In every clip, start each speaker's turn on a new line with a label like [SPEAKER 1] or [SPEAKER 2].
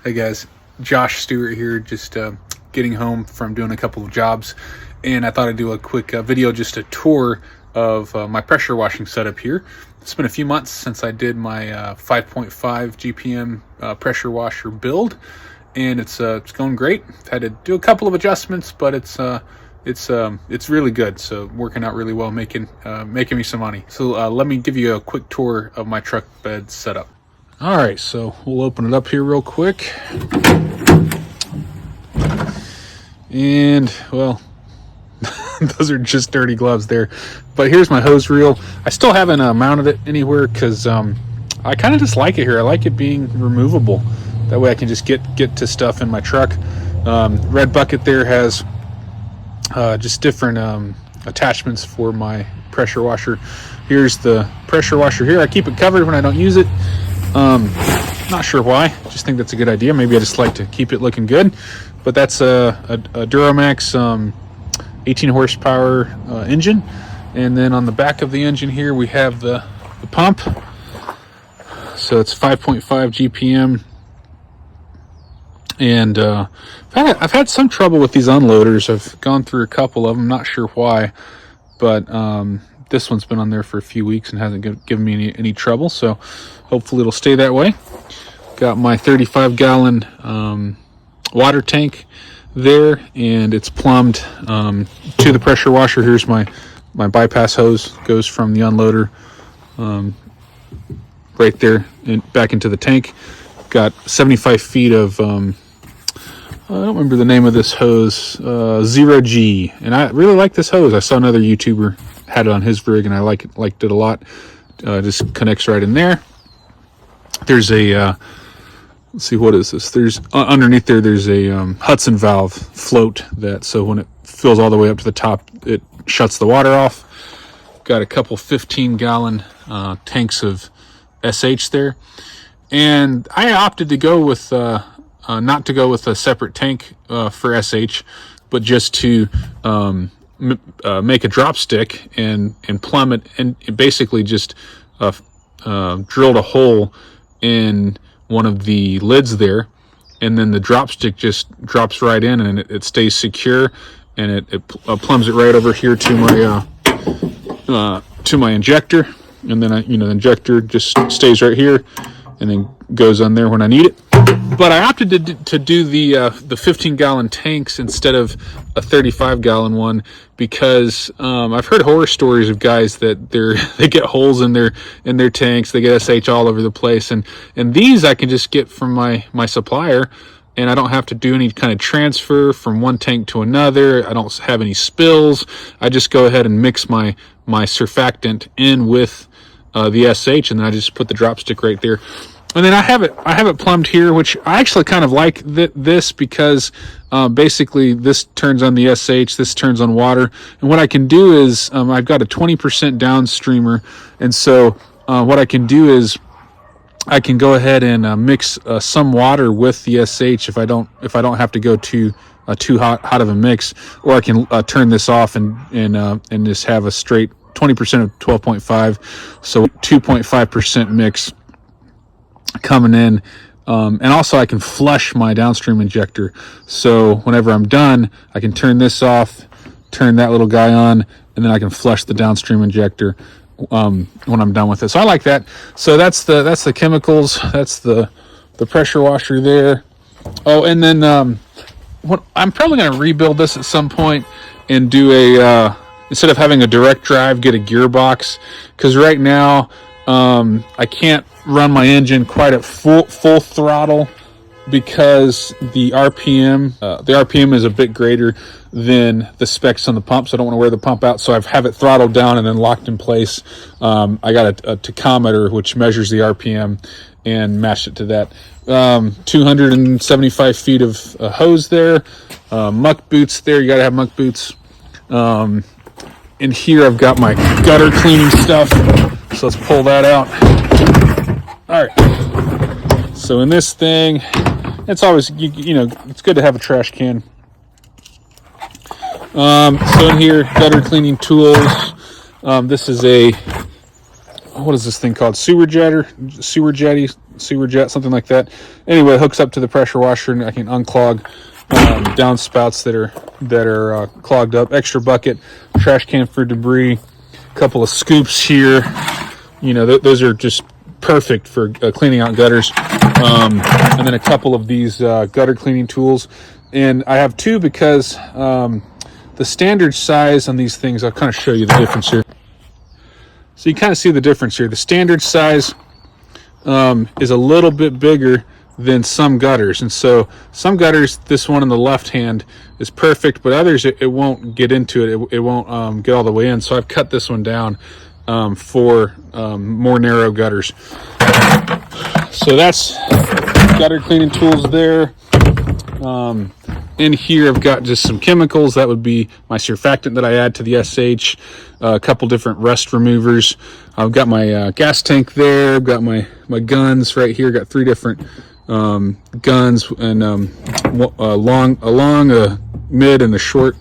[SPEAKER 1] Hey guys, Josh Stewart here, just getting home from doing a couple of jobs, and I thought I'd do a quick video, just a tour of my pressure washing setup here. It's been a few months since I did my 5.5 GPM pressure washer build, and it's going great. Had to do a couple of adjustments, but it's really good. So working out really well, making me some money. So let me give you a quick tour of my truck bed setup. All right, so we'll open it up here real quick. And, well, those are just dirty gloves there. But here's my hose reel. I still haven't mounted it anywhere because I kind of just like it here. I like it being removable. That way I can just get to stuff in my truck. Red Bucket there has just different attachments for my pressure washer. Here's the pressure washer here. I keep it covered when I don't use it. Not sure why. Just think that's a good idea. Maybe I just like to keep it looking good. But that's a Duramax 18 horsepower engine. And then on the back of the engine here we have the pump. So it's 5.5 GPM. And I've had some trouble with these unloaders. I've gone through a couple of them. Not sure why. But this one's been on there for a few weeks and hasn't given me any trouble, so hopefully it'll stay that way. Got my 35-gallon water tank there, and it's plumbed to the pressure washer. Here's my bypass hose, goes from the unloader right there and back into the tank. Got 75 feet of I don't remember the name of this hose, Zero G, and I really like this hose. I saw another YouTuber had it on his rig, and I liked it a lot. Just connects right in there. There's a let's see, what is this? There's underneath there's a Hudson valve float that, so when it fills all the way up to the top, it shuts the water off. Got a couple 15-gallon tanks of SH there, and I opted to go with not to go with a separate tank for SH, but just to make a drop stick and plumb it, and basically just drilled a hole in one of the lids there, and then the drop stick just drops right in, and it stays secure, and it plumbs it right over here to my injector, and then the injector just stays right here and then goes on there when I need it. But I opted to do the 15-gallon tanks instead of a 35-gallon one because I've heard horror stories of guys that they get holes in their tanks. They get SH all over the place, and these I can just get from my supplier, and I don't have to do any kind of transfer from one tank to another. I don't have any spills. I just go ahead and mix my surfactant in with the SH, and then I just put the drop stick right there. And then I have it plumbed here, which I actually kind of like this because basically this turns on the SH, this turns on water. And what I can do is I've got a 20% downstreamer, and so what I can do is I can go ahead and mix some water with the SH if I don't have to go too hot of a mix, or I can turn this off and just have a straight 20% of 12.5, so 2.5% mix coming in, and also I can flush my downstream injector, so whenever I'm done I can turn this off, turn that little guy on, and then I can flush the downstream injector when I'm done with it. So I like that. So that's the chemicals, that's the pressure washer there. Oh, and then I'm probably going to rebuild this at some point and do a instead of having a direct drive, get a gearbox, because right now I can't run my engine quite at full throttle because the RPM is a bit greater than the specs on the pump, so I don't want to wear the pump out, so I have it throttled down and then locked in place. I got a tachometer which measures the RPM and matched it to that. 275 feet of hose there, muck boots there, you got to have muck boots. In here I've got my gutter cleaning stuff, so let's pull that out. All right, so in this thing, it's always, it's good to have a trash can. So in here, gutter cleaning tools. This is a what is this thing called? Sewer jet, something like that. Anyway, it hooks up to the pressure washer, and I can unclog downspouts that are clogged up. Extra bucket, trash can for debris, a couple of scoops here. You know, those are just perfect for cleaning out gutters. And then a couple of these gutter cleaning tools. And I have two because the standard size on these things, I'll kind of show you the difference here. So you kind of see the difference here. The standard size is a little bit bigger than some gutters. And so some gutters, this one on the left hand is perfect, but others, it won't get into it. It won't get all the way in. So I've cut this one down for more narrow gutters. So that's gutter cleaning tools there. In here I've got just some chemicals. That would be my surfactant that I add to the SH, a couple different rust removers. I've got my gas tank there. I've got my guns right here. Got 3 different guns, and a long, a mid, and a short.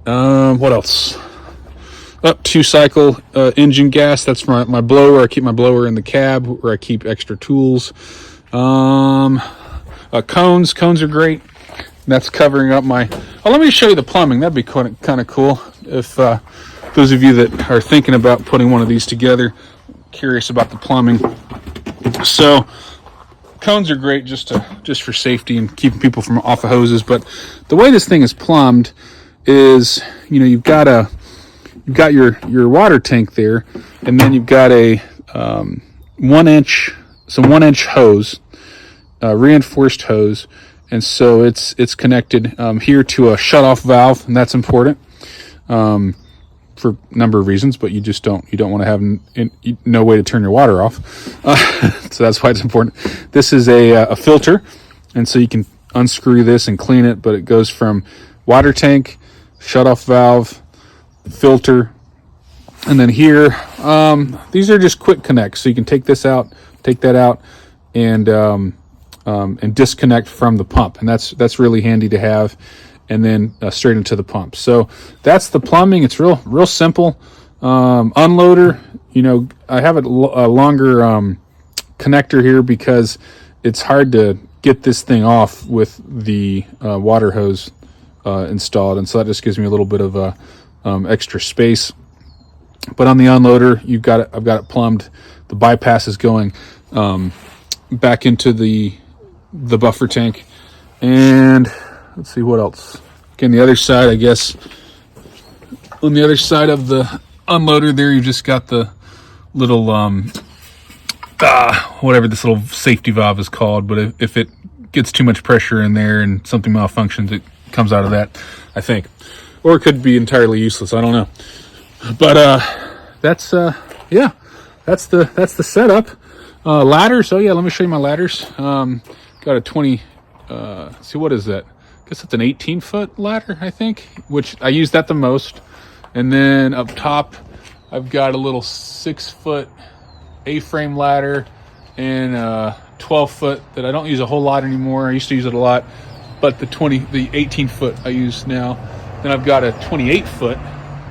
[SPEAKER 1] What else? Up 2-cycle engine gas. That's for my blower. I keep my blower in the cab where I keep extra tools. Cones are great. That's covering up my... Oh, let me show you the plumbing. That'd be kind of cool. If those of you that are thinking about putting one of these together, curious about the plumbing. So cones are great just for safety and keeping people from off of hoses. But the way this thing is plumbed is, you know, you've got your water tank there, and then you've got a 1-inch hose, reinforced hose. And so it's connected here to a shutoff valve, and that's important for a number of reasons. But you don't want to have no way to turn your water off, so that's why it's important. This is a filter, and so you can unscrew this and clean it. But it goes from water tank, shutoff valve, filter, and then here these are just quick connects. So you can take this out, take that out, and disconnect from the pump, and that's really handy to have, and then straight into the pump. So that's the plumbing. It's real simple. Unloader, you know, I have a longer connector here because it's hard to get this thing off with the water hose installed, and so that just gives me a little bit of extra space. But on the unloader, I've got it plumbed. The bypass is going back into the buffer tank. And let's see what else. Again, the other side, I guess, on the other side of the unloader there, you just got the little whatever this little safety valve is called. But if it gets too much pressure in there and something malfunctions, it comes out of that, I think. Or it could be entirely useless, I don't know. But that's the setup. Ladders. Oh yeah, let me show you my ladders. Got a 20, see, what is that? I guess it's an 18-foot ladder, I think, which I use that the most. And then up top, I've got a little 6-foot A-frame ladder and a 12-foot that I don't use a whole lot anymore. I used to use it a lot, but the 18-foot I use now. Then I've got a 28-foot,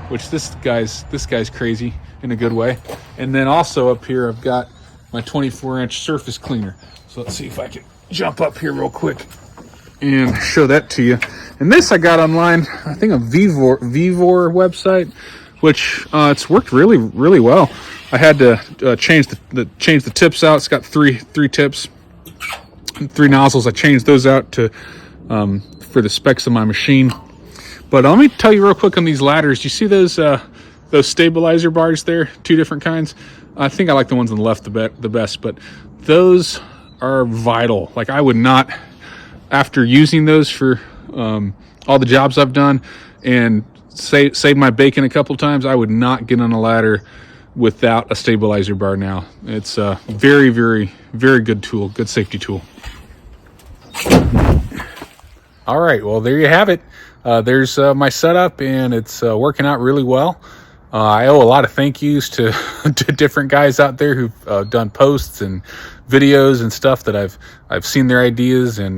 [SPEAKER 1] which this guy's crazy in a good way. And then also up here, I've got my 24-inch surface cleaner. So let's see if I can jump up here real quick and show that to you. And this I got online, I think a Vevor website, which it's worked really, really well. I had to change the tips out. It's got three tips, 3 nozzles. I changed those out to for the specs of my machine. But let me tell you real quick on these ladders. You see those stabilizer bars there? 2 different kinds. I think I like the ones on the left the best, but those are vital. Like, I would not, after using those for all the jobs I've done and saved my bacon a couple times, I would not get on a ladder without a stabilizer bar now. It's a very, very, very good tool, good safety tool. All right, well, there you have it. There's my setup, and it's working out really well. I owe a lot of thank yous to different guys out there who've done posts and videos and stuff that I've seen their ideas and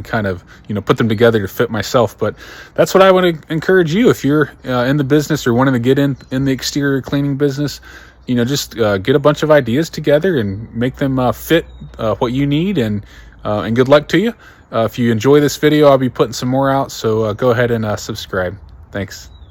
[SPEAKER 1] kind of, you know, put them together to fit myself. But that's what I want to encourage you. If you're in the business or wanting to get in the exterior cleaning business, just get a bunch of ideas together and make them fit what you need, and good luck to you. If you enjoy this video, I'll be putting some more out, so go ahead and subscribe. Thanks.